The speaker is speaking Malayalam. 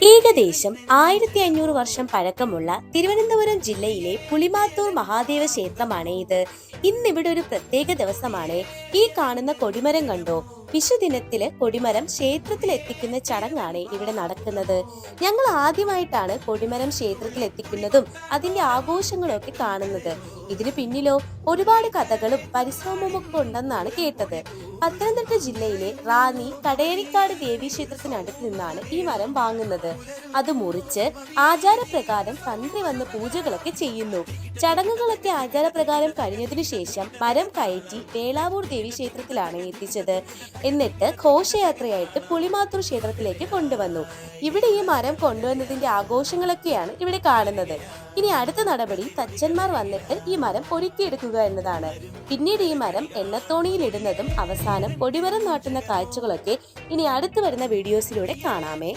ഏകദേശം 1500 വർഷം പഴക്കമുള്ള തിരുവനന്തപുരം ജില്ലയിലെ പുളിമാത്തൂർ മഹാദേവ ക്ഷേത്രമാണ് ഇത്. ഇന്നിവിടെ ഒരു പ്രത്യേക ദിവസമാണ്. ഈ കാണുന്ന കൊടിമരം കണ്ടോ? വിഷുദിനത്തില് കൊടിമരം ക്ഷേത്രത്തിൽ എത്തിക്കുന്ന ചടങ്ങാണ് ഇവിടെ നടക്കുന്നത്. ഞങ്ങൾ ആദ്യമായിട്ടാണ് കൊടിമരം ക്ഷേത്രത്തിൽ എത്തിക്കുന്നതും അതിന്റെ ആഘോഷങ്ങളും ഒക്കെ കാണുന്നത്. ഇതിനു പിന്നിലോ ഒരുപാട് കഥകളും പരിശ്രമവും ഒക്കെ ഉണ്ടെന്നാണ് കേട്ടത്. പത്തനംതിട്ട ജില്ലയിലെ റാന്നി കടേരിക്കാട് ദേവീക്ഷേത്രത്തിനടുത്ത് നിന്നാണ് ഈ മരം വാങ്ങുന്നത്. അത് മുറിച്ച് ആചാരപ്രകാരം തന്ത്രി വന്ന് പൂജകളൊക്കെ ചെയ്യുന്നു. ചടങ്ങുകളൊക്കെ ആചാരപ്രകാരം കഴിഞ്ഞതിനു ശേഷം മരം കയറ്റി വേളാവൂർ ദേവീക്ഷേത്രത്തിലാണ് എത്തിച്ചത്. എന്നിട്ട് ഘോഷയാത്രയായിട്ട് പുളിമാത്തൂർ ക്ഷേത്രത്തിലേക്ക് കൊണ്ടുവന്നു. ഇവിടെ ഈ മരം കൊണ്ടുവന്നതിന്റെ ആഘോഷങ്ങളൊക്കെയാണ് ഇവിടെ കാണുന്നത്. ഇനി അടുത്ത നടപടി തച്ചന്മാർ വന്നിട്ട് ഈ മരം പൊരുക്കിയെടുക്കുക എന്നതാണ്. പിന്നീട് ഈ മരം എണ്ണത്തോണിയിൽ ഇടുന്നതും അവസാനം കൊടിമരം നാട്ടുന്ന കാഴ്ചകളൊക്കെ ഇനി അടുത്ത് വരുന്ന വീഡിയോസിലൂടെ കാണാമേ.